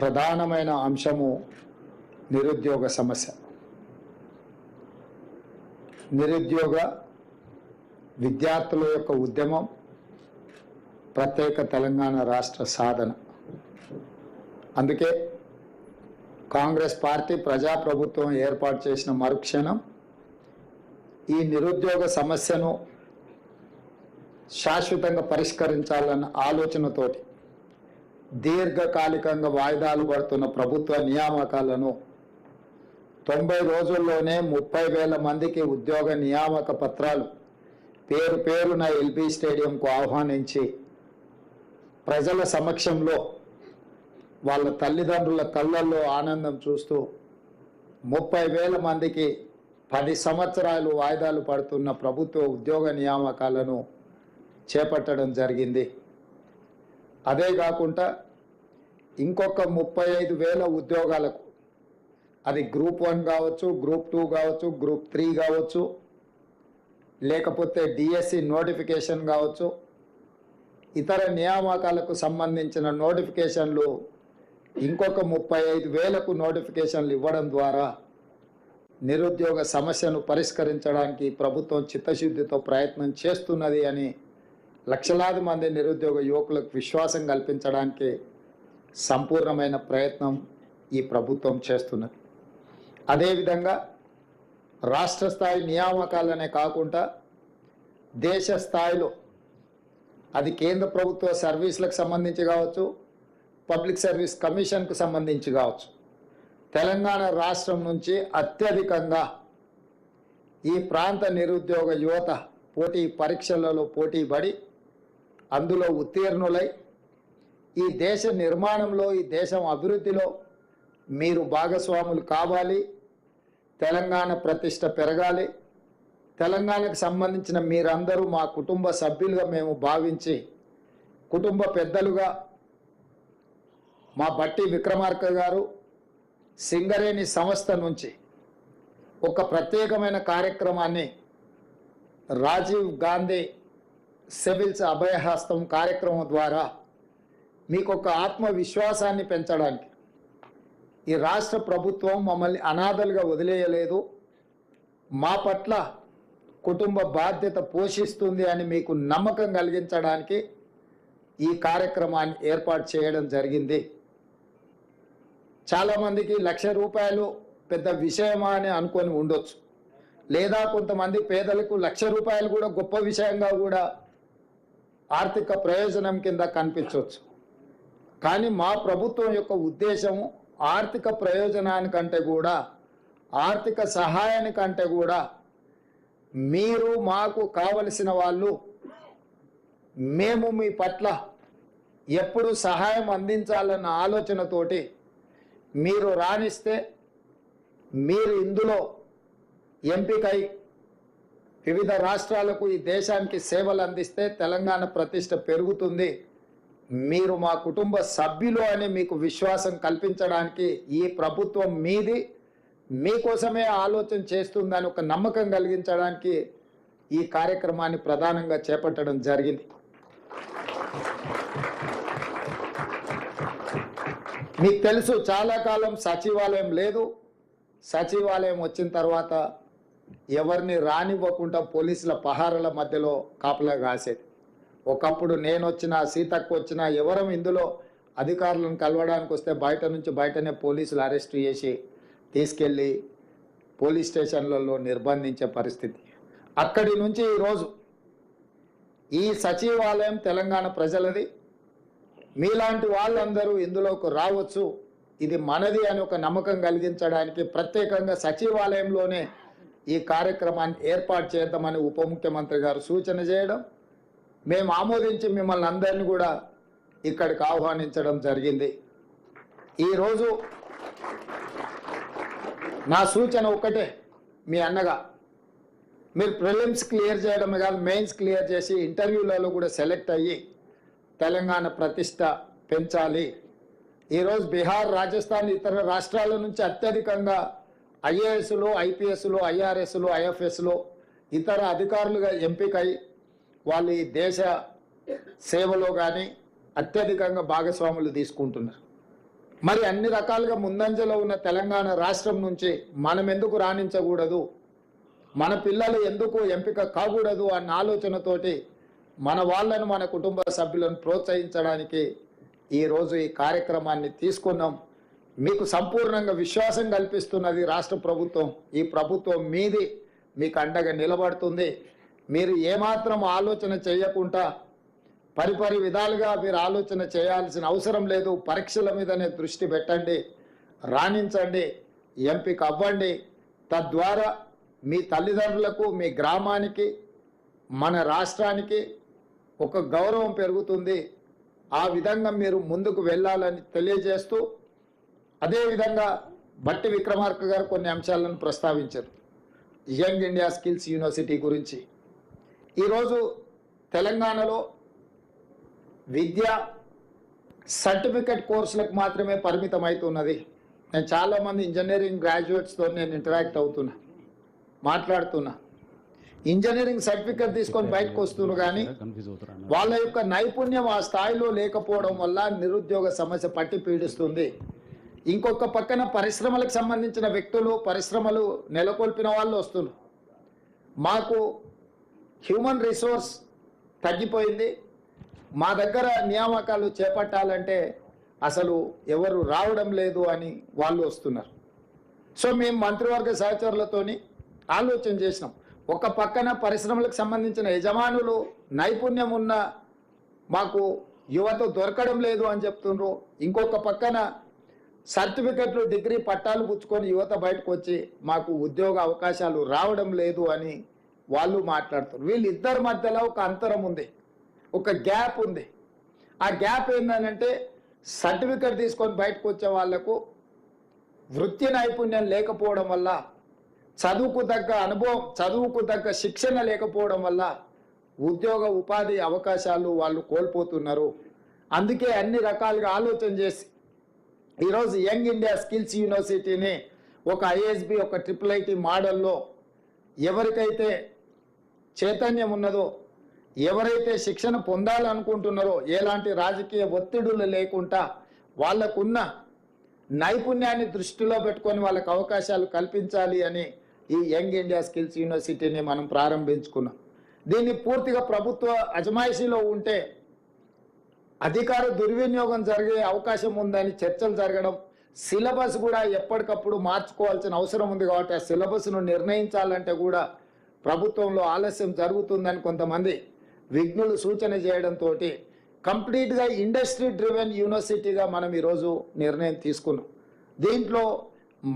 ప్రధానమైన అంశము నిరుద్యోగ సమస్య. నిరుద్యోగ విద్యార్థుల యొక్క ఉద్యమం ప్రత్యేక తెలంగాణ రాష్ట్ర సాధన. అందుకే కాంగ్రెస్ పార్టీ ప్రజాప్రభుత్వం ఏర్పాటు చేసిన మరుక్షణం ఈ నిరుద్యోగ సమస్యను శాశ్వతంగా పరిష్కరించాలన్న ఆలోచనతోటి దీర్ఘకాలికంగా వాయిదాలు పడుతున్న ప్రభుత్వ నియామకాలను 90 రోజుల్లోనే 30,000 మందికి ఉద్యోగ నియామక పత్రాలు పేరున ఎల్బీ స్టేడియంకు ఆహ్వానించి ప్రజల సమక్షంలో వాళ్ళ తల్లిదండ్రుల కళ్ళల్లో ఆనందం చూస్తూ 30,000 మందికి 10 సంవత్సరాలు వాయిదాలు పడుతున్న ప్రభుత్వ ఉద్యోగ నియామకాలను చేపట్టడం జరిగింది. అదే కాకుండా ఇంకొక 35,000 ఉద్యోగాలకు, అది గ్రూప్ 1 కావచ్చు, గ్రూప్ 2 కావచ్చు, గ్రూప్ 3 కావచ్చు, లేకపోతే డిఎస్సి నోటిఫికేషన్ కావచ్చు, ఇతర నియామకాలకు సంబంధించిన నోటిఫికేషన్లు ఇంకొక 35,000కు నోటిఫికేషన్లు ఇవ్వడం ద్వారా నిరుద్యోగ సమస్యను పరిష్కరించడానికి ప్రభుత్వం చిత్తశుద్ధితో ప్రయత్నం చేస్తున్నది అని లక్షలాది మంది నిరుద్యోగ యువకులకు విశ్వాసం కల్పించడానికి సంపూర్ణమైన ప్రయత్నం ఈ ప్రభుత్వం చేస్తున్నది. అదేవిధంగా రాష్ట్ర స్థాయి నియామకాలనే కాకుండా దేశ స్థాయిలో, అది కేంద్ర ప్రభుత్వ సర్వీసులకు సంబంధించి కావచ్చు, పబ్లిక్ సర్వీస్ కమిషన్కు సంబంధించి కావచ్చు, తెలంగాణ రాష్ట్రం నుంచి అత్యధికంగా ఈ ప్రాంత నిరుద్యోగ యువత పోటీ పరీక్షలలో పోటీ పడి అందులో ఉత్తీర్ణులై ఈ దేశ నిర్మాణంలో, ఈ దేశం అభివృద్ధిలో మీరు భాగస్వాములు కావాలి, తెలంగాణ ప్రతిష్ట పెరగాలి, తెలంగాణకు సంబంధించిన మీరందరూ మా కుటుంబ సభ్యులుగా మేము భావించి, కుటుంబ పెద్దలుగా మా బట్టి విక్రమార్క గారు సింగరేణి సంస్థ నుంచి ఒక ప్రత్యేకమైన కార్యక్రమాన్ని రాజీవ్ గాంధీ సివిల్స్ అభయహస్తం కార్యక్రమం ద్వారా మీకు ఒక ఆత్మవిశ్వాసాన్ని పెంచడానికి ఈ రాష్ట్ర ప్రభుత్వం మమ్మల్ని అనాథలుగా వదిలేయలేదు, మా పట్ల కుటుంబ బాధ్యత పోషిస్తుంది అని మీకు నమ్మకం కలిగించడానికి ఈ కార్యక్రమాన్ని ఏర్పాటు చేయడం జరిగింది. చాలామందికి ₹1,00,000 పెద్ద విషయమా అని అనుకొని ఉండొచ్చు, లేదా కొంతమంది పేదలకు ₹1,00,000 కూడా గొప్ప విషయంగా కూడా ఆర్థిక ప్రయోజనం కింద కనిపించవచ్చు. కానీ మా ప్రభుత్వం యొక్క ఉద్దేశము ఆర్థిక ప్రయోజనానికంటే కూడా, ఆర్థిక సహాయానికంటే కూడా మీరు మాకు కావలసిన వాళ్ళు, మేము మీ పట్ల ఎప్పుడు సహాయం అందించాలన్న ఆలోచనతోటి మీరు రాణిస్తే, మీరు ఇందులో ఎంపికై వివిధ రాష్ట్రాలకు, ఈ దేశానికి సేవలు అందిస్తే తెలంగాణ ప్రతిష్ట పెరుగుతుంది, మీరు మా కుటుంబ సభ్యులు అని మీకు విశ్వాసం కల్పించడానికి ఈ ప్రభుత్వం మీది, మీకోసమే ఆలోచన చేస్తుందని ఒక నమ్మకం కలిగించడానికి ఈ కార్యక్రమాన్ని ప్రధానంగా చేపట్టడం జరిగింది. మీకు తెలుసు, చాలా కాలం సచివాలయం లేదు. సచివాలయం వచ్చిన తర్వాత ఎవరిని రానివ్వకుండా పోలీసుల పహారాల మధ్యలో కాపలా కాసేది. ఒకప్పుడు నేను వచ్చినా, సీతక్క వచ్చినా, ఎవరం ఇందులో అధికారులను కలవడానికి వస్తే బయటనే పోలీసులు అరెస్ట్ చేసి తీసుకెళ్ళి పోలీస్ స్టేషన్లలో నిర్బంధించే పరిస్థితి. అక్కడి నుంచి ఈరోజు ఈ సచివాలయం తెలంగాణ ప్రజలది, మీలాంటి వాళ్ళందరూ ఇందులోకి రావచ్చు, ఇది మనది అని ఒక నమ్మకం కలిగించడానికి ప్రత్యేకంగా సచివాలయంలోనే ఈ కార్యక్రమాన్ని ఏర్పాటు చేద్దామని ఉప ముఖ్యమంత్రి గారు సూచన చేయడం, మేము ఆమోదించి మిమ్మల్ని అందరినీ కూడా ఇక్కడికి ఆహ్వానించడం జరిగింది. ఈరోజు నా సూచన ఒక్కటే, మీ అన్నగా మీరు ప్రిలిమ్స్ క్లియర్ చేయడమే కాదు, మెయిన్స్ క్లియర్ చేసి ఇంటర్వ్యూలలో కూడా సెలెక్ట్ అయ్యి తెలంగాణ ప్రతిష్ట పెంచాలి. ఈరోజు బీహార్, రాజస్థాన్, ఇతర రాష్ట్రాల నుంచి అత్యధికంగా ఐఏఎస్లు, ఐపీఎస్లు, ఐఆర్ఎస్లు, ఐఎఫ్ఎస్లు, ఇతర అధికారులుగా ఎంపికై వాళ్ళు ఈ దేశ సేవలో కానీ అత్యధికంగా భాగస్వాములు తీసుకుంటున్నారు. మరి అన్ని రకాలుగా ముందంజలో ఉన్న తెలంగాణ రాష్ట్రం నుంచి మనం ఎందుకు రాణించకూడదు, మన పిల్లలు ఎందుకు ఎంపిక కాకూడదు అన్న ఆలోచనతోటి మన వాళ్ళను, మన కుటుంబ సభ్యులను ప్రోత్సహించడానికి ఈరోజు ఈ కార్యక్రమాన్ని తీసుకున్నాం. మీకు సంపూర్ణంగా విశ్వాసం కల్పిస్తున్నది రాష్ట్ర ప్రభుత్వం. ఈ ప్రభుత్వం మీది, మీకు అండగా నిలబడుతుంది. మీరు ఏమాత్రం ఆలోచన చేయకుండా పరిపరి విధాలుగా మీరు ఆలోచన చేయాల్సిన అవసరం లేదు. పరీక్షల మీదనే దృష్టి పెట్టండి, రాణించండి, ఎంపిక అవ్వండి. తద్వారా మీ తల్లిదండ్రులకు, మీ గ్రామానికి, మన రాష్ట్రానికి ఒక గౌరవం పెరుగుతుంది. ఆ విధంగా మీరు ముందుకు వెళ్ళాలని తెలియజేస్తూ, అదేవిధంగా బట్టి విక్రమార్క గారు కొన్ని అంశాలను ప్రస్తావించారు. యంగ్ ఇండియా స్కిల్స్ యూనివర్సిటీ గురించి. ఈరోజు తెలంగాణలో విద్య సర్టిఫికెట్ కోర్సులకు మాత్రమే పరిమితం అవుతున్నది. నేను చాలామంది ఇంజనీరింగ్ గ్రాడ్యుయేట్స్తో నేను ఇంటరాక్ట్ అవుతున్నా, మాట్లాడుతున్నా. ఇంజనీరింగ్ సర్టిఫికెట్ తీసుకొని బయటకు వస్తున్నారు, కానీ వాళ్ళ యొక్క నైపుణ్యం ఆ స్థాయిలో లేకపోవడం వల్ల నిరుద్యోగ సమస్య పట్టి పీడిస్తుంది. ఇంకొక పక్కన పరిశ్రమలకు సంబంధించిన వ్యక్తులు, పరిశ్రమలు నెలకొల్పిన వాళ్ళు వస్తున్నారు. మాకు హ్యూమన్ రిసోర్స్ తగ్గిపోయింది, మా దగ్గర నియామకాలు చేపట్టాలంటే అసలు ఎవరు రావడం లేదు అని వాళ్ళు వస్తున్నారు. సో మేము మంత్రివర్గ సహచరులతోని ఆలోచన చేసినాం. ఒక పక్కన పరిశ్రమలకు సంబంధించిన యజమానులు నైపుణ్యం ఉన్న మాకు యువత దొరకడం లేదు అని చెప్తున్నారు. ఇంకొక పక్కన సర్టిఫికెట్లు, డిగ్రీ పట్టాలు పుచ్చుకొని యువత బయటకు వచ్చి మాకు ఉద్యోగ అవకాశాలు రావడం లేదు అని వాళ్ళు మాట్లాడుతారు. వీళ్ళిద్దరి మధ్యలో ఒక అంతరం ఉంది, ఒక గ్యాప్ ఉంది. ఆ గ్యాప్ ఏంటంటే సర్టిఫికెట్ తీసుకొని బయటకు వచ్చే వాళ్లకు వృత్తి నైపుణ్యం లేకపోవడం వల్ల, చదువుకు తగ్గ అనుభవం, చదువుకు తగ్గ శిక్షణ లేకపోవడం వల్ల ఉద్యోగ ఉపాధి అవకాశాలు వాళ్ళు కోల్పోతున్నారు. అందుకే అన్ని రకాలుగా ఆలోచన చేసి ఈరోజు యంగ్ ఇండియా స్కిల్స్ యూనివర్సిటీని ఒక ఐఎస్బి, ఒక IIIT మోడల్లో ఎవరికైతే చైతన్యం ఉన్నదో, ఎవరైతే శిక్షణ పొందాలనుకుంటున్నారో, ఎలాంటి రాజకీయ ఒత్తిడులు లేకుండా వాళ్ళకున్న నైపుణ్యాన్ని దృష్టిలో పెట్టుకొని వాళ్ళకు అవకాశాలు కల్పించాలి అని ఈ యంగ్ ఇండియా స్కిల్స్ యూనివర్సిటీని మనం ప్రారంభించుకున్నాం. దీన్ని పూర్తిగా ప్రభుత్వ అజమాయిషీలో ఉంటే అధికార దుర్వినియోగం జరిగే అవకాశం ఉందని చర్చలు జరగడం, సిలబస్ కూడా ఎప్పటికప్పుడు మార్చుకోవాల్సిన అవసరం ఉంది. కాబట్టి ఆ సిలబస్ను నిర్ణయించాలంటే కూడా ప్రభుత్వంలో ఆలస్యం జరుగుతుందని కొంతమంది విజ్ఞులు సూచన చేయడంతో కంప్లీట్గా ఇండస్ట్రీ డ్రివెన్ యూనివర్సిటీగా మనం ఈరోజు నిర్ణయం తీసుకున్నాం. దీంట్లో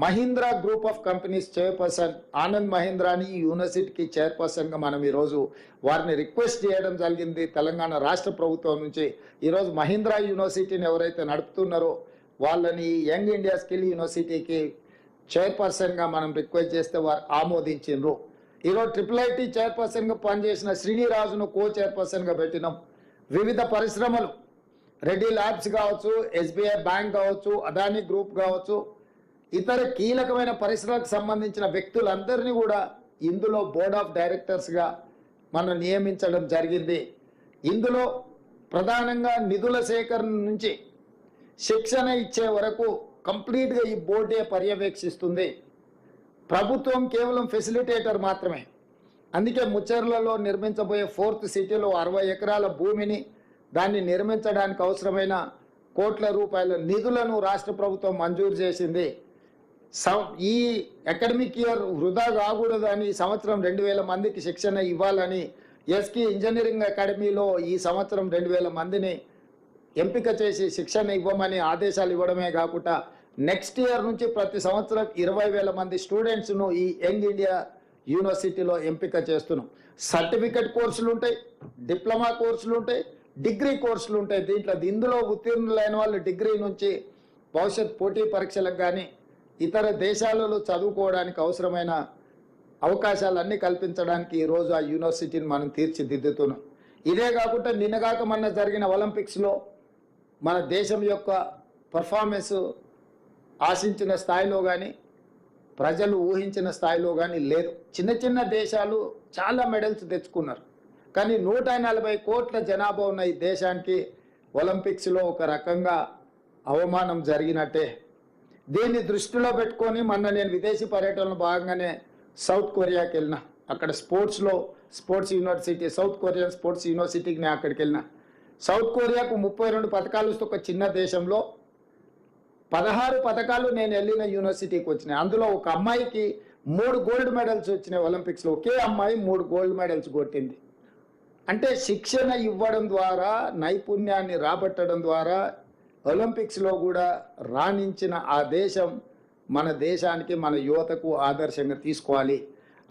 Mahindra group of companies chairperson Anand మహీంద్రాని ఈ యూనివర్సిటీకి చైర్పర్సన్గా మనం ఈరోజు వారిని రిక్వెస్ట్ చేయడం జరిగింది. తెలంగాణ రాష్ట్ర ప్రభుత్వం నుంచి ఈరోజు మహీంద్రా యూనివర్సిటీని ఎవరైతే నడుపుతున్నారో వాళ్ళని యంగ్ ఇండియా స్కిల్ యూనివర్సిటీకి చైర్పర్సన్గా మనం రిక్వెస్ట్ చేస్తే వారు ఆమోదించారు. ఈరోజు IIIT చైర్పర్సన్గా పనిచేసిన శ్రీనిరాజును కో చైర్పర్సన్గా పెట్టినాం. వివిధ పరిశ్రమలు, రెడ్డి ల్యాబ్స్ కావచ్చు, SBI బ్యాంక్ కావచ్చు, అదానీ గ్రూప్ కావచ్చు, ఇతర కీలకమైన పరిశ్రమలకు సంబంధించిన వ్యక్తులందరినీ కూడా ఇందులో బోర్డ్ ఆఫ్ డైరెక్టర్స్గా మనం నియమించడం జరిగింది. ఇందులో ప్రధానంగా నిధుల సేకరణ నుంచి శిక్షణ ఇచ్చే వరకు కంప్లీట్గా ఈ బోర్డే పర్యవేక్షిస్తుంది. ప్రభుత్వం కేవలం ఫెసిలిటేటర్ మాత్రమే. అందుకే ముచ్చర్లలో నిర్మించబోయే 4th సిటీలో 60 ఎకరాల భూమిని, దాన్ని నిర్మించడానికి అవసరమైన కోట్ల రూపాయల నిధులను రాష్ట్ర ప్రభుత్వం మంజూరు చేసింది. ఈ అకాడమిక్ ఇయర్ వృధా కాకూడదని ఈ సంవత్సరం 2000 మందికి శిక్షణ ఇవ్వాలని ఎస్కి ఇంజనీరింగ్ అకాడమీలో ఈ సంవత్సరం 2000 మందిని ఎంపిక చేసి శిక్షణ ఇవ్వమని ఆదేశాలు ఇవ్వడమే కాకుండా నెక్స్ట్ ఇయర్ నుంచి ప్రతి సంవత్సరం 20,000 మంది స్టూడెంట్స్ను ఈ యంగ్ ఇండియా యూనివర్సిటీలో ఎంపిక చేస్తున్నాం. సర్టిఫికెట్ కోర్సులు ఉంటాయి, డిప్లొమా కోర్సులు ఉంటాయి, డిగ్రీ కోర్సులు ఉంటాయి. ఇందులో ఉత్తీర్ణులైన వాళ్ళు డిగ్రీ నుంచి భవిష్యత్ పోటీ పరీక్షలకు కానీ ఇతర దేశాలలో చదువుకోవడానికి అవసరమైన అవకాశాలన్నీ కల్పించడానికి ఈరోజు ఆ యూనివర్సిటీని మనం తీర్చిదిద్దుతున్నాం. ఇదే కాకుండా నిన్నగాక మొన్న జరిగిన ఒలింపిక్స్లో మన దేశం యొక్క పర్ఫార్మెన్స్ ఆశించిన స్థాయిలో కానీ ప్రజలు ఊహించిన స్థాయిలో కానీ లేదు. చిన్న చిన్న దేశాలు చాలా మెడల్స్ తెచ్చుకున్నారు, కానీ 140 కోట్ల జనాభా ఉన్న ఈ దేశానికి ఒలింపిక్స్లో ఒక రకంగా అవమానం జరిగినట్టే. దీన్ని దృష్టిలో పెట్టుకొని మొన్న నేను విదేశీ పర్యటనలో భాగంగానే సౌత్ కొరియాకి వెళ్ళిన. అక్కడ sports university, south Korean sports యూనివర్సిటీకి నేను అక్కడికి వెళ్ళిన. సౌత్ కొరియాకు 32 పథకాలు వస్తే ఒక చిన్న దేశంలో 16 పథకాలు నేను వెళ్ళిన యూనివర్సిటీకి వచ్చినాయి. అందులో ఒక అమ్మాయికి 3 గోల్డ్ మెడల్స్ వచ్చినాయి ఒలింపిక్స్లో. ఒకే అమ్మాయి 3 గోల్డ్ మెడల్స్ కొట్టింది. అంటే శిక్షణ ఇవ్వడం ద్వారా, నైపుణ్యాన్ని రాబట్టడం ద్వారా ఒలింపిక్స్లో కూడా రాణించిన ఆ దేశం మన దేశానికి, మన యువతకు ఆదర్శంగా తీసుకోవాలి.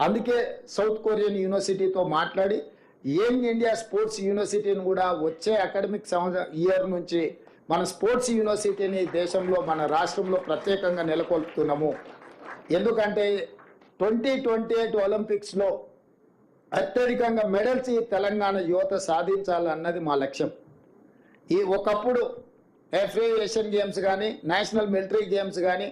అందుకే సౌత్ కొరియన్ యూనివర్సిటీతో మాట్లాడి యంగ్ ఇండియా స్పోర్ట్స్ యూనివర్సిటీని కూడా వచ్చే అకాడమిక్ ఇయర్ నుంచి మన స్పోర్ట్స్ యూనివర్సిటీని దేశంలో, మన రాష్ట్రంలో ప్రత్యేకంగా నెలకొల్పుతున్నాము. ఎందుకంటే 2028 ఒలింపిక్స్లో అత్యధికంగా మెడల్స్ ఈ తెలంగాణ యువత సాధించాలన్నది మా లక్ష్యం. ఈ ఒకప్పుడు ఎఫ్ఏ ఏషియన్ గేమ్స్ కానీ, నేషనల్ మిలిటరీ గేమ్స్ కానీ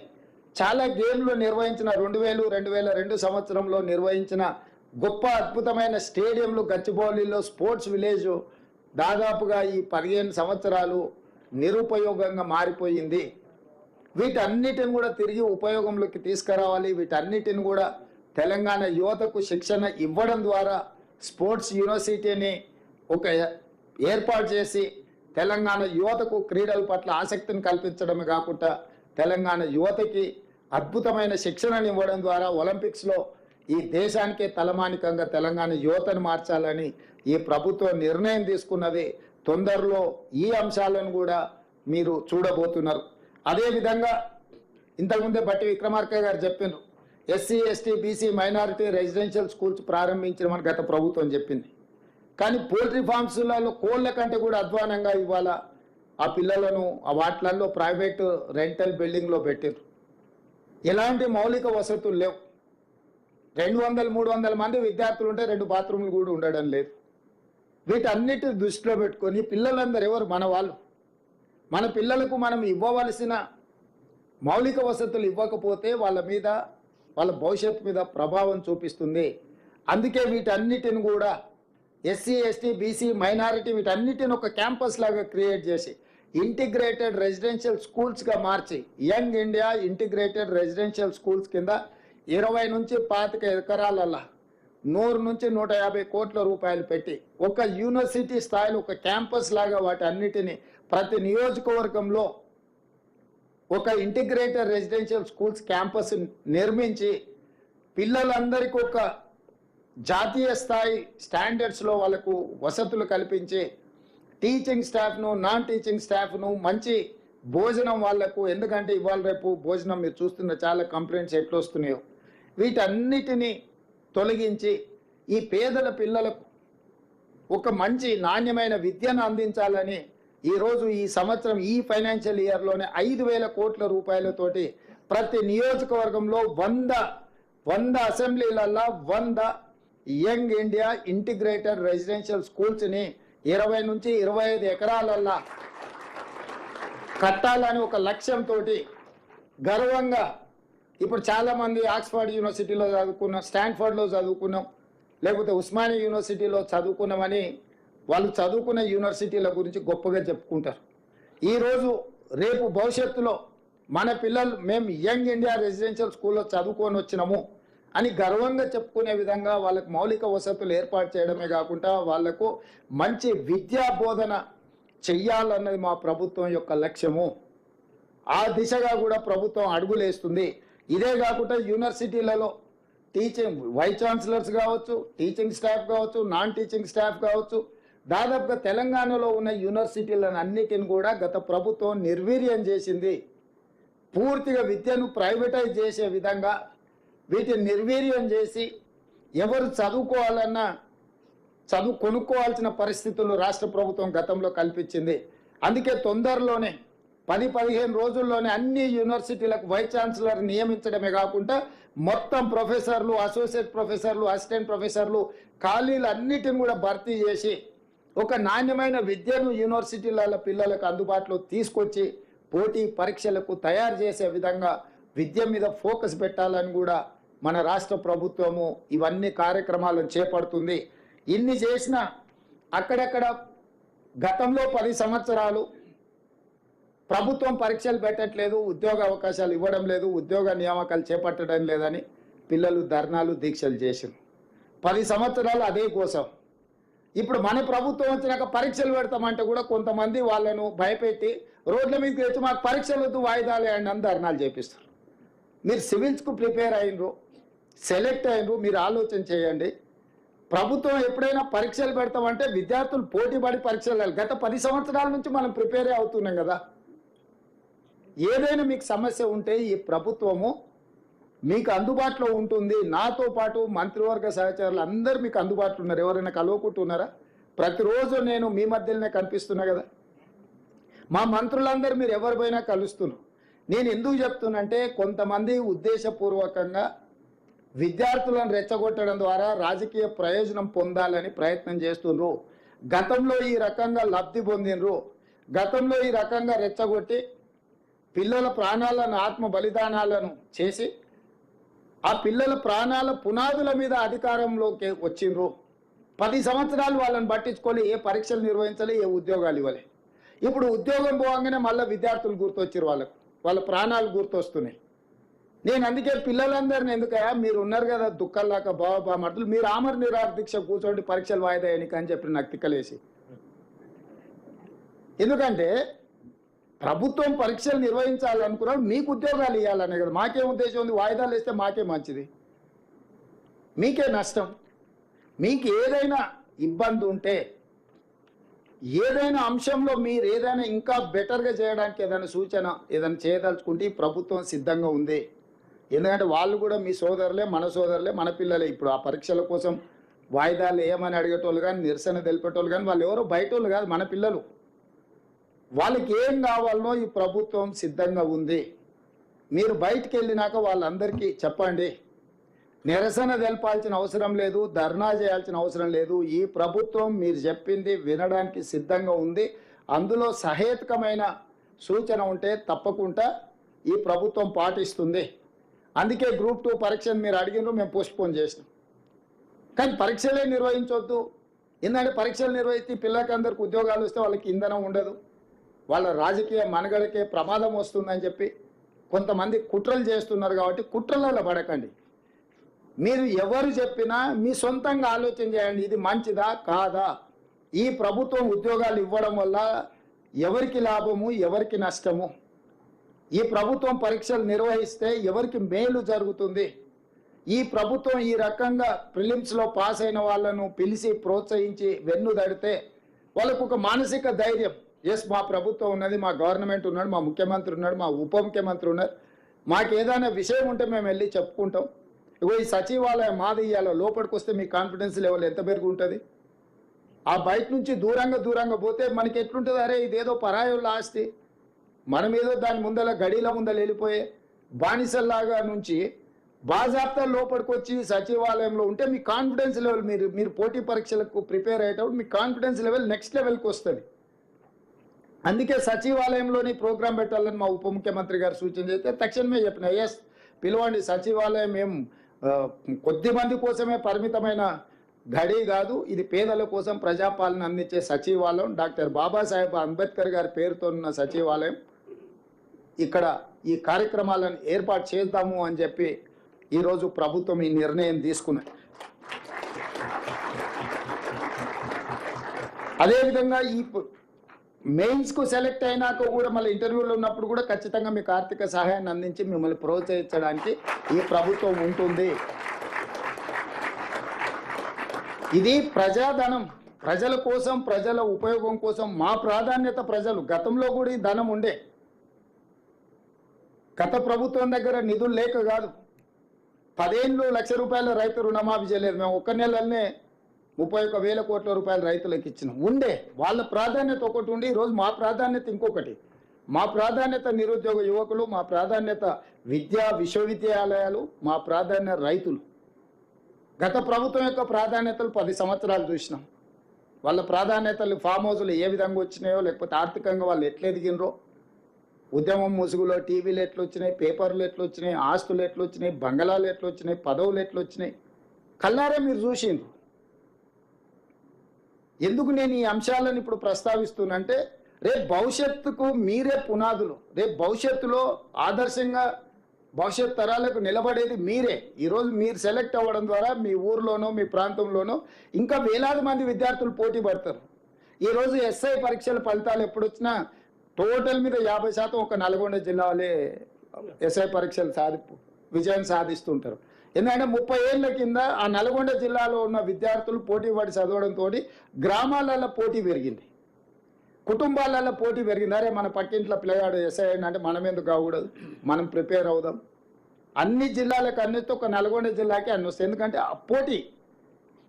చాలా గేమ్లు నిర్వహించిన 2002 సంవత్సరంలో నిర్వహించిన గొప్ప అద్భుతమైన స్టేడియంలు గచ్చిబౌలిలో స్పోర్ట్స్ విలేజ్ దాదాపుగా ఈ 15 సంవత్సరాలు నిరుపయోగంగా మారిపోయింది. వీటన్నిటిని కూడా తిరిగి ఉపయోగంలోకి తీసుకురావాలి. వీటన్నిటిని కూడా తెలంగాణ యువతకు శిక్షణ ఇవ్వడం ద్వారా స్పోర్ట్స్ యూనివర్సిటీని ఒక ఏర్పాటు చేసి తెలంగాణ యువతకు క్రీడల పట్ల ఆసక్తిని కల్పించడమే కాకుండా తెలంగాణ యువతకి అద్భుతమైన శిక్షణను ఇవ్వడం ద్వారా ఒలింపిక్స్లో ఈ దేశానికే తలమానికంగా తెలంగాణ యువతను మార్చాలని ఈ ప్రభుత్వం నిర్ణయం తీసుకున్నది. తొందరలో ఈ అంశాలను కూడా మీరు చూడబోతున్నారు. అదేవిధంగా ఇంతకుముందే బట్టి విక్రమార్క గారు చెప్పినారు, SC ST BC minority residential schools ప్రారంభించమని గత ప్రభుత్వం చెప్పింది. కానీ పోల్ట్రీ ఫార్మ్స్లలో కోళ్ళ కంటే కూడా అధ్వానంగా ఇవాళ ఆ పిల్లలను ఆ వాటిలలో ప్రైవేటు రెంటల్ బిల్డింగ్లో పెట్టారు. ఎలాంటి మౌలిక వసతులు లేవు. 200-300 మంది విద్యార్థులు ఉంటే 2 బాత్రూమ్లు కూడా ఉండడం లేదు. వీటన్నిటి దృష్టిలో పెట్టుకొని పిల్లలందరూ ఎవరు? మన వాళ్ళు. మన పిల్లలకు మనం ఇవ్వవలసిన మౌలిక వసతులు ఇవ్వకపోతే వాళ్ళ మీద, వాళ్ళ భవిష్యత్తు మీద ప్రభావం చూపిస్తుంది. అందుకే వీటన్నిటిని కూడా ఎస్సీ ఎస్టీ బీసీ మైనారిటీ వీటన్నిటిని ఒక క్యాంపస్ లాగా క్రియేట్ చేసి ఇంటిగ్రేటెడ్ రెసిడెన్షియల్ స్కూల్స్గా మార్చి young India integrated residential schools కింద 20 నుంచి 25 ఎకరాలల్లా 100 నుంచి 150 కోట్ల రూపాయలు పెట్టి ఒక యూనివర్సిటీ స్థాయిలో ఒక క్యాంపస్ లాగా వాటి అన్నిటిని ప్రతి నియోజకవర్గంలో ఒక ఇంటిగ్రేటెడ్ రెసిడెన్షియల్ స్కూల్స్ క్యాంపస్ నిర్మించి పిల్లలందరికీ ఒక జాతీయ స్థాయి స్టాండర్డ్స్లో వాళ్ళకు వసతులు కల్పించి టీచింగ్ స్టాఫ్ను, నాన్ టీచింగ్ స్టాఫ్ను, మంచి భోజనం వాళ్లకు, ఎందుకంటే ఇవాళ రేపు భోజనం మీరు చూస్తున్న చాలా కంప్లైంట్స్ ఎట్లా వస్తున్నాయో వీటన్నిటినీ తొలగించి ఈ పేదల పిల్లలకు ఒక మంచి నాణ్యమైన విద్యను అందించాలని ఈరోజు ఈ సంవత్సరం ఈ ఫైనాన్షియల్ ఇయర్లోనే 5,000 కోట్ల రూపాయలతోటి ప్రతి నియోజకవర్గంలో 100 అసెంబ్లీలల్లో 100 యంగ్ ఇండియా ఇంటిగ్రేటెడ్ రెసిడెన్షియల్ స్కూల్స్ని 20 నుంచి 25 ఎకరాలల్లా కట్టాలని ఒక లక్ష్యంతో గర్వంగా ఇప్పుడు చాలామంది ఆక్స్ఫర్డ్ యూనివర్సిటీలో చదువుకున్నాం, స్టాన్ఫర్డ్లో చదువుకున్నాం, లేకపోతే ఉస్మానియా యూనివర్సిటీలో చదువుకున్నామని వాళ్ళు చదువుకున్న యూనివర్సిటీల గురించి గొప్పగా చెప్పుకుంటారు. ఈరోజు రేపు భవిష్యత్తులో మన పిల్లలు మేము యంగ్ ఇండియా రెసిడెన్షియల్ స్కూల్లో చదువుకొని వచ్చినాము అని గర్వంగా చెప్పుకునే విధంగా వాళ్ళకు మౌలిక వసతులు ఏర్పాటు చేయడమే కాకుండా వాళ్లకు మంచి విద్యా బోధన చెయ్యాలన్నది మా ప్రభుత్వం యొక్క లక్ష్యము. ఆ దిశగా కూడా ప్రభుత్వం అడుగులేస్తుంది. ఇదే కాకుండా యూనివర్సిటీలలో టీచింగ్ వైస్ ఛాన్సలర్స్ కావచ్చు, టీచింగ్ స్టాఫ్ కావచ్చు, నాన్ టీచింగ్ స్టాఫ్ కావచ్చు, దాదాపుగా తెలంగాణలో ఉన్న యూనివర్సిటీలను అన్నిటిని కూడా గత ప్రభుత్వం నిర్వీర్యం చేసింది. పూర్తిగా విద్యను ప్రైవేటైజ్ చేసే విధంగా వీటిని నిర్వీర్యం చేసి ఎవరు చదువుకోవాలన్నా కొనుక్కోవాల్సిన పరిస్థితులు రాష్ట్ర ప్రభుత్వం గతంలో కల్పించింది. అందుకే తొందరలోనే 10-15 రోజుల్లోనే అన్ని యూనివర్సిటీలకు వైస్ ఛాన్సలర్ నియమించడమే కాకుండా మొత్తం ప్రొఫెసర్లు, అసోసియేట్ ప్రొఫెసర్లు, అసిస్టెంట్ ప్రొఫెసర్లు ఖాళీలు అన్నిటిని కూడా భర్తీ చేసి ఒక నాణ్యమైన విద్యను యూనివర్సిటీల పిల్లలకు అందుబాటులో తీసుకొచ్చి పోటీ పరీక్షలకు తయారు చేసే విధంగా విద్య మీద ఫోకస్ పెట్టాలని కూడా మన రాష్ట్ర ప్రభుత్వము ఇవన్నీ కార్యక్రమాలను చేపడుతుంది. ఇన్ని చేసిన అక్కడక్కడ గతంలో 10 సంవత్సరాలు ప్రభుత్వం పరీక్షలు పెట్టట్లేదు, ఉద్యోగ అవకాశాలు ఇవ్వడం లేదు, ఉద్యోగ నియామకాలు చేపట్టడం లేదని పిల్లలు ధర్నాలు దీక్షలు చేశారు. 10 సంవత్సరాలు అదే కోసం. ఇప్పుడు మన ప్రభుత్వం వచ్చినాక పరీక్షలు పెడతామంటే కూడా కొంతమంది వాళ్ళను భయపెట్టి రోడ్ల మీదకి తెచ్చి మాకు పరీక్షలు వద్దు, వాయిదాలు వేయండి అని ధర్నాలు చేపిస్తారు. మీరు సివిల్స్కు ప్రిపేర్ అయినరు, సెలెక్ట్ అయినరు, మీరు ఆలోచన చేయండి. ప్రభుత్వం ఎప్పుడైనా పరీక్షలు పెడతామంటే విద్యార్థులు పోటీ పడి పరీక్షలు. గత 10 సంవత్సరాల నుంచి మనం ప్రిపేర్ అవుతున్నాం కదా. ఏదైనా మీకు సమస్య ఉంటే ఈ ప్రభుత్వము మీకు అందుబాటులో ఉంటుంది. నాతో పాటు మంత్రివర్గ సహచరులు అందరూ మీకు అందుబాటులో ఉన్నారు. ఎవరైనా కలవకుంటున్నారా? ప్రతిరోజు నేను మీ మధ్యలోనే కనిపిస్తున్నా కదా. మా మంత్రులందరూ మీరు ఎవరిపైనా కలుస్తున్నారు. నేను ఎందుకు చెప్తున్నంటే కొంతమంది ఉద్దేశపూర్వకంగా విద్యార్థులను రెచ్చగొట్టడం ద్వారా రాజకీయ ప్రయోజనం పొందాలని ప్రయత్నం చేస్తున్నారు. గతంలో ఈ రకంగా లబ్ధి పొందినరు. గతంలో ఈ రకంగా రెచ్చగొట్టి పిల్లల ప్రాణాలను ఆత్మ బలిదానాలను చేసి ఆ పిల్లల ప్రాణాల పునాదుల మీద అధికారంలోకి వచ్చిండ్రు. 10 సంవత్సరాలు వాళ్ళని పట్టించుకొని ఏ పరీక్షలు నిర్వహించాలి, ఏ ఉద్యోగాలు ఇవ్వాలి. ఇప్పుడు ఉద్యోగం పోగానే మళ్ళీ విద్యార్థులు గుర్తొచ్చారు, వాళ్ళ ప్రాణాలు గుర్తొస్తున్నాయి. నేను అందుకే పిల్లలందరినీ ఎందుకయ్యా మీరు ఉన్నారు కదా దుఃఖాలాక బాబా మర్దులు, మీరు ఆమర నిరాహార దీక్ష కూర్చోండి పరీక్షలు వాయిదా వేయడానికి అని చెప్పి నాకు తిక్కలేసి. ఎందుకంటే ప్రభుత్వం పరీక్షలు నిర్వహించాలనుకున్నాడు, మీకు ఉద్యోగాలు ఇవ్వాలనే కదా. మాకేం ఉద్దేశం ఉంది? వాయిదాలు వేస్తే మాకే మంచిది, మీకే నష్టం. మీకు ఏదైనా ఇబ్బంది ఉంటే, ఏదైనా అంశంలో మీరు ఏదైనా ఇంకా బెటర్గా చేయడానికి ఏదైనా సూచన ఏదైనా చేయదలుచుకుంటే ప్రభుత్వం సిద్ధంగా ఉంది. ఎందుకంటే వాళ్ళు కూడా మీ సోదరులే, మన సోదరులే, మన పిల్లలే. ఇప్పుడు ఆ పరీక్షల కోసం వాయిదాలు ఏమని అడిగేటోళ్ళు కానీ, నిరసన తెలిపేటోళ్ళు కానీ వాళ్ళు ఎవరో బయట వాళ్ళు కాదు, మన పిల్లలు. వాళ్ళకి ఏం కావాలనో ఈ ప్రభుత్వం సిద్ధంగా ఉంది. మీరు బయటికి వెళ్ళినాక వాళ్ళందరికీ చెప్పండి. నిరసన తెలపాల్సిన అవసరం లేదు, ధర్నా చేయాల్సిన అవసరం లేదు. ఈ ప్రభుత్వం మీరు చెప్పింది వినడానికి సిద్ధంగా ఉంది. అందులో సహేతుకమైన సూచన ఉంటే తప్పకుండా ఈ ప్రభుత్వం పాటిస్తుంది. అందుకే గ్రూప్ 2 పరీక్షను మీరు అడిగినారు, మేము పోస్ట్పోన్ చేసినాం. కానీ పరీక్షలే నిర్వహించవద్దు. ఎందుకంటే పరీక్షలు నిర్వహిస్తే పిల్లలకందరికి ఉద్యోగాలు వస్తే వాళ్ళకి ఇంధనం ఉండదు, వాళ్ళ రాజకీయ మనుగడకే ప్రమాదం వస్తుందని చెప్పి కొంతమంది కుట్రలు చేస్తున్నారు. కాబట్టి కుట్రలలో పడకండి. మీరు ఎవరు చెప్పినా మీ సొంతంగా ఆలోచన చేయండి, ఇది మంచిదా కాదా. ఈ ప్రభుత్వం ఉద్యోగాలు ఇవ్వడం వల్ల ఎవరికి లాభము, ఎవరికి నష్టము, ఈ ప్రభుత్వం పరీక్షలు నిర్వహిస్తే ఎవరికి మేలు జరుగుతుంది. ఈ ప్రభుత్వం ఈ రకంగా ప్రిలిమ్స్లో పాస్ అయిన వాళ్ళను పిలిచి ప్రోత్సహించి వెన్ను దడితే వాళ్ళకు ఒక మానసిక ధైర్యం, ఎస్ మా ప్రభుత్వం ఉన్నది, మా గవర్నమెంట్ ఉన్నాడు, మా ముఖ్యమంత్రి ఉన్నాడు, మా ఉప ముఖ్యమంత్రి ఉన్నారు, మాకు ఏదైనా విషయం ఉంటే మేము వెళ్ళి చెప్పుకుంటాం. ఇగో ఈ సచివాలయం మాది, ఇవాళ లోపలికి వస్తే మీ కాన్ఫిడెన్స్ లెవెల్ ఎంత పెరుగు ఉంటుంది. ఆ బయట నుంచి దూరంగా పోతే మనకి ఎట్లుంటుంది, అరే ఇదేదో పరాయోళ్ళ ఆస్తి, మనం ఏదో దాని ముందల గడిల ముందర వెళ్ళిపోయే బానిసల్లాగా నుంచి బాజాప్తా లోపలికి వచ్చి సచివాలయంలో ఉంటే మీ కాన్ఫిడెన్స్ లెవెల్, మీరు పోటీ పరీక్షలకు ప్రిపేర్ అయ్యేటప్పుడు మీ కాన్ఫిడెన్స్ లెవెల్ నెక్స్ట్ లెవెల్కి వస్తుంది. అందుకే సచివాలయంలోని ప్రోగ్రాం పెట్టాలని మా ఉప ముఖ్యమంత్రి గారు సూచన చేస్తే తక్షణమే చెప్పిన, ఎస్ పిలవండి, సచివాలయం ఏం కొద్ది మంది కోసమే పరిమితమైన గడి కాదు, ఇది పేదల కోసం ప్రజాపాలన అందించే సచివాలయం, డాక్టర్ బాబాసాహెబ్ అంబేద్కర్ గారి పేరుతో ఉన్న సచివాలయం. ఇక్కడ ఈ కార్యక్రమాలను ఏర్పాటు చేద్దాము అని చెప్పి ఈరోజు ప్రభుత్వం ఈ నిర్ణయం తీసుకున్నది. అదేవిధంగా ఈ మెయిన్స్కు సెలెక్ట్ అయినాక కూడా మళ్ళీ ఇంటర్వ్యూలో ఉన్నప్పుడు కూడా ఖచ్చితంగా మీకు ఆర్థిక సహాయాన్ని అందించి మిమ్మల్ని ప్రోత్సహించడానికి ఈ ప్రభుత్వం ఉంటుంది. ఇది ప్రజాధనం, ప్రజల కోసం, ప్రజల ఉపయోగం కోసం. మా ప్రాధాన్యత ప్రజలు. గతంలో కూడా ఈ ధనం ఉండే, గత ప్రభుత్వం దగ్గర నిధులు లేక కాదు. 10 ఏళ్ళు ₹1,00,000 రైతు రుణమాఫీ చేయలేదు. మేము ఒక్క నెలలోనే 31,000 కోట్ల రూపాయలు రైతులకు ఇచ్చినాం. ఉండే వాళ్ళ ప్రాధాన్యత ఒకటి ఉండి, ఈరోజు మా ప్రాధాన్యత ఇంకొకటి. మా ప్రాధాన్యత నిరుద్యోగ యువకులు, మా ప్రాధాన్యత విశ్వవిద్యాలయాలు, మా ప్రాధాన్యత రైతులు. గత ప్రభుత్వం యొక్క ప్రాధాన్యతలు 10 సంవత్సరాలు చూసినాం. వాళ్ళ ప్రాధాన్యతలు ఫామ్ హౌస్లు ఏ విధంగా వచ్చినాయో, లేకపోతే ఆర్థికంగా వాళ్ళు ఎట్లా ఎదిగినరో, ఉద్యమం ముసుగులో టీవీలు ఎట్లా వచ్చినాయి, పేపర్లు ఎట్లా వచ్చినాయి, ఆస్తులు ఎట్లా వచ్చినాయి, బంగళాలు ఎట్లా వచ్చినాయి, పదవులు ఎట్లా వచ్చినాయి, కల్లారే మీరు చూసిండ్రు. ఎందుకు నేను ఈ అంశాలను ఇప్పుడు ప్రస్తావిస్తున్నంటే, రేపు భవిష్యత్తుకు మీరే పునాదులు. రేపు భవిష్యత్తులో ఆదర్శంగా భవిష్యత్ తరాలకు నిలబడేది మీరే. ఈరోజు మీరు సెలెక్ట్ అవ్వడం ద్వారా మీ ఊర్లోనో మీ ప్రాంతంలోనో ఇంకా వేలాది మంది విద్యార్థులు పోటీ పడతారు. ఈరోజు ఎస్ఐ పరీక్షల ఫలితాలు ఎప్పుడు వచ్చినా టోటల్ మీద 50% ఒక నల్గొండ జిల్లా వాళ్ళే ఎస్ఐ పరీక్షలు విజయం సాధిస్తుంటారు. ఎందుకంటే 30 ఏళ్ల కింద ఆ నల్గొండ జిల్లాలో ఉన్న విద్యార్థులు పోటీ పడి చదవడంతో గ్రామాలలో పోటీ పెరిగింది, కుటుంబాలలో పోటీ పెరిగింది. అరే మన పక్కింట్లో పిల్లగాడు ఎస్ఐ అంటే మనం ఎందుకు కాకూడదు, మనం ప్రిపేర్ అవుదాం. అన్ని జిల్లాలకు అన్నిటి ఒక నల్గొండ జిల్లాకి అన్ని వస్తాయి. ఎందుకంటే ఆ పోటీ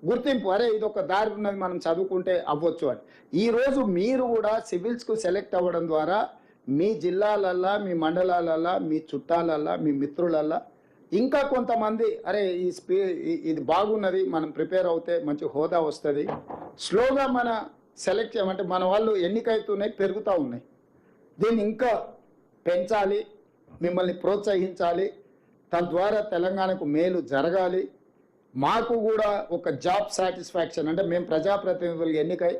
గుర్తింపు, అరే ఇది ఒక దారి ఉన్నది మనం చదువుకుంటే అవ్వచ్చు అని. ఈరోజు మీరు కూడా సివిల్స్కు సెలెక్ట్ అవ్వడం ద్వారా మీ జిల్లాలల్లా, మీ మండలాలల్లా, మీ చుట్టాలల్లా, మీ మిత్రులల్లా ఇంకా కొంతమంది అరే ఇది బాగున్నది, మనం ప్రిపేర్ అవుతే మంచి హోదా వస్తుంది. స్లోగా మన సెలెక్ట్ చేయమంటే మన వాళ్ళు ఎన్నికైతున్నాయి, పెరుగుతూ ఉన్నాయి. దీన్ని ఇంకా పెంచాలి, మిమ్మల్ని ప్రోత్సహించాలి. తద్వారా తెలంగాణకు మేలు జరగాలి. మాకు కూడా ఒక జాబ్ సాటిస్ఫాక్షన్ అంటే మేము ప్రజాప్రతినిధులు ఎన్నికై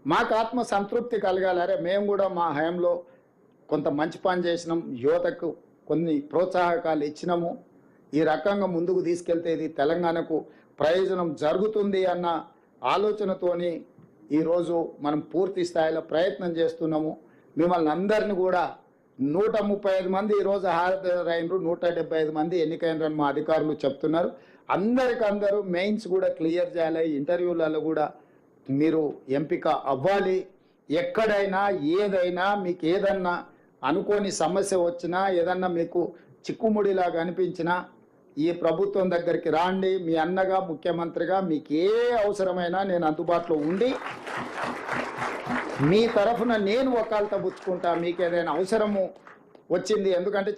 మాకు ఆత్మ సంతృప్తి కలగాలి. అరే మేము కూడా మా హయాంలో కొంత మంచి పని చేసినాం, యువతకు కొన్ని ప్రోత్సాహకాలు ఇచ్చినాము, ఈ రకంగా ముందుకు తీసుకెళ్తే ఇది తెలంగాణకు ప్రయోజనం జరుగుతుంది అన్న ఆలోచనతోని ఈరోజు మనం పూర్తి స్థాయిలో ప్రయత్నం చేస్తున్నాము. మిమ్మల్ని అందరిని కూడా 135 మంది ఈరోజు హాజరైనరు, 175 మంది ఎన్నికైనరని మా అధికారులు చెప్తున్నారు. అందరికందరూ మెయిన్స్ కూడా క్లియర్ చేయాలి. ఇంటర్వ్యూలలో కూడా మీరు ఎంపిక అవ్వాలి. ఎక్కడైనా ఏదైనా మీకు ఏదన్నా అనుకోని సమస్య వచ్చినా, ఏదన్నా మీకు చిక్కుముడిలాగా అనిపించినా ఈ ప్రభుత్వం దగ్గరికి రాండి. మీ అన్నగా, ముఖ్యమంత్రిగా మీకు ఏ అవసరమైనా నేను అందుబాటులో ఉండి మీ తరఫున నేను వకాల్తా పుచ్చుకుంటా. మీకు ఏదైనా అవసరము వచ్చింది, ఎందుకంటే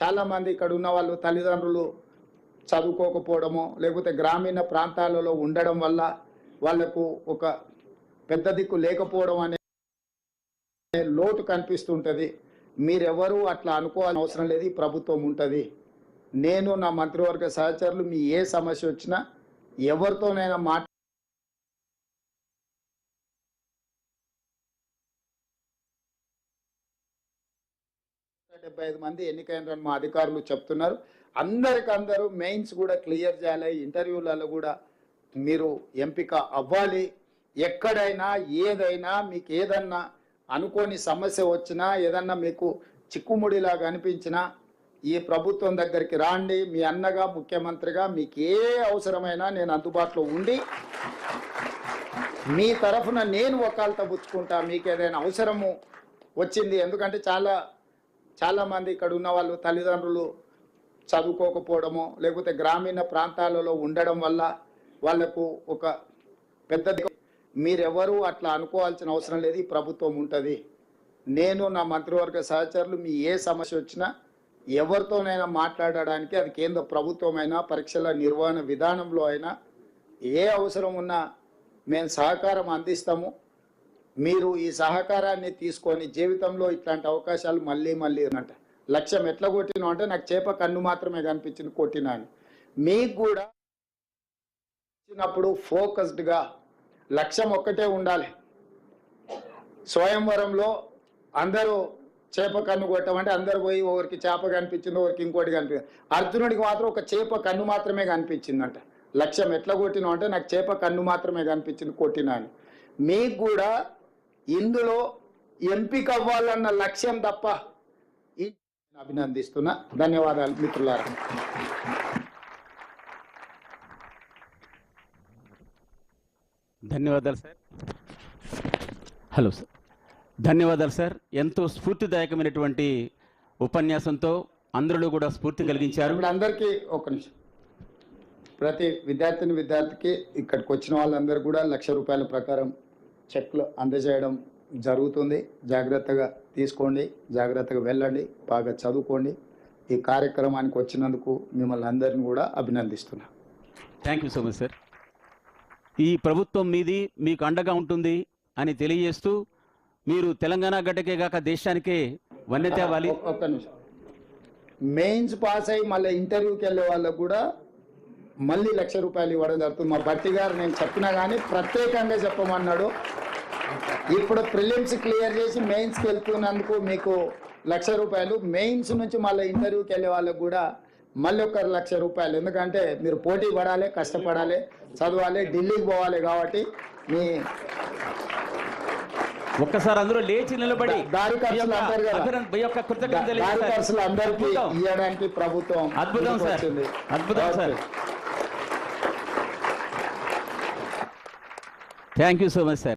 చాలామంది ఇక్కడ ఉన్న వాళ్ళు తల్లిదండ్రులు చదువుకోకపోవడమో లేకపోతే గ్రామీణ ప్రాంతాలలో ఉండడం వల్ల వాళ్లకు ఒక పెద్ద దిక్కు లేకపోవడం అనే లోటు కనిపిస్తుంటుంది. మీరెవరూ అట్లా అనుకోవాల్సిన అవసరం లేదు, ఈ ప్రభుత్వం ఉంటుంది. నేను నా మంత్రివర్గ సహచరులు మీ ఏ సమస్య వచ్చినా ఎవరితోనైనా 175 మంది ఎన్నికైనరని మా అధికారులు చెప్తున్నారు. అందరికందరూ మెయిన్స్ కూడా క్లియర్ చేయాలి. ఇంటర్వ్యూలలో కూడా మీరు ఎంపిక అవ్వాలి. ఎక్కడైనా ఏదైనా మీకు ఏదన్నా అనుకోని సమస్య వచ్చినా, ఏదన్నా మీకు చిక్కుముడిలాగా అనిపించినా ఈ ప్రభుత్వం దగ్గరికి రాండి. మీ అన్నగా, ముఖ్యమంత్రిగా మీకు ఏ అవసరమైనా నేను అందుబాటులో ఉండి మీ తరఫున నేను వకాల్తా పుచ్చుకుంటా. మీకు ఏదైనా అవసరము వచ్చింది, ఎందుకంటే చాలామంది ఇక్కడ ఉన్న వాళ్ళు తల్లిదండ్రులు చదువుకోకపోవడమో లేకపోతే గ్రామీణ ప్రాంతాలలో ఉండడం వల్ల వాళ్లకు ఒక పెద్ద మీరెవరూ అట్లా అనుకోవాల్సిన అవసరం లేదు, ఈ ప్రభుత్వం ఉంటుంది. నేను నా మంత్రివర్గ సహచరులు మీ ఏ సమస్య వచ్చినా ఎవరితోనైనా మాట్లాడడానికి, అది కేంద్ర ప్రభుత్వమైనా పరీక్షల నిర్వహణ విధానంలో అయినా ఏ అవసరం ఉన్నా మేము సహకారం అందిస్తాము. మీరు ఈ సహకారాన్ని తీసుకొని జీవితంలో ఇట్లాంటి అవకాశాలు మళ్ళీ అంట. లక్ష్యం ఎట్లా కొట్టినా అంటే నాకు చేప కన్ను మాత్రమే కనిపించింది కొట్టినా అని. మీకు కూడా వచ్చినప్పుడు ఫోకస్డ్గా లక్ష్యం ఒక్కటే ఉండాలి. స్వయంవరంలో అందరూ చేప కన్ను కొట్టమంటే అందరు పోయి ఒకరికి చేప కనిపించింది, ఒకరికి ఇంకోటి కనిపించింది. అర్జునుడికి మాత్రం ఒక చేప కన్ను మాత్రమే కనిపించిందంట. లక్ష్యం ఎట్లా కొట్టినా అంటే నాకు చేప కన్ను మాత్రమే కనిపించింది కొట్టినా అని. మీకు కూడా ఇందులో ఎంపిక అవ్వాలన్న లక్ష్యం తప్ప అభినందిస్తున్నా. ధన్యవాదాలు మిత్రులారా. ధన్యవాదాలు సార్. హలో సార్, ధన్యవాదాలు సార్. ఎంతో స్ఫూర్తిదాయకమైనటువంటి ఉపన్యాసంతో అందరిలో కూడా స్ఫూర్తి కలిగించారు. ఇప్పుడు అందరికీ ఒక నిమిషం, ప్రతి విద్యార్థికి ఇక్కడికి వచ్చిన వాళ్ళందరూ కూడా ₹1,00,000 ప్రకారం చెక్లు అందజేయడం జరుగుతుంది. జాగ్రత్తగా తీసుకోండి, జాగ్రత్తగా వెళ్ళండి, బాగా చదువుకోండి. ఈ కార్యక్రమానికి వచ్చినందుకు మిమ్మల్ని అందరిని కూడా అభినందిస్తున్నా. Thank you so much sir. ఈ ప్రభుత్వం మీది, మీకు అండగా ఉంటుంది అని తెలియజేస్తూ మీరు తెలంగాణ గడ్డకే కాక దేశానికే వన్నె తేవాలి. ఒక్క నిమిషం, మెయిన్స్ పాస్ అయ్యి మళ్ళీ ఇంటర్వ్యూకి వెళ్ళే వాళ్ళకు కూడా మళ్ళీ ₹1,00,000 ఇవ్వడం జరుగుతుంది. మా భట్టి గారు నేను చెప్పినా కానీ ప్రత్యేకంగా చెప్పమన్నాడు. ఇప్పుడు ప్రిలిమ్స్ క్లియర్ చేసి మెయిన్స్కి వెళ్తున్నందుకు మీకు ₹1,00,000, మెయిన్స్ నుంచి మళ్ళీ ఇంటర్వ్యూకి వెళ్ళే వాళ్ళకు కూడా మళ్ళీ ఒక ₹1,00,000. ఎందుకంటే మీరు పోటీ పడాలి, కష్టపడాలి, చదవాలి, ఢిల్లీకి పోవాలి. కాబట్టి మీ ఒక్కసారి అందరూ లేచి నిలబడి దారి ఖర్చులు అంటారు కదా, మీ యొక్క కృతజ్ఞతలు దారి ఖర్చులు అందరికీ అద్భుతం. ఇవ్వడానికి ప్రభుత్వం అద్భుతం ముందుకు సార్, వచ్చింది. అద్భుతం sir. Okay. Thank you so much sir.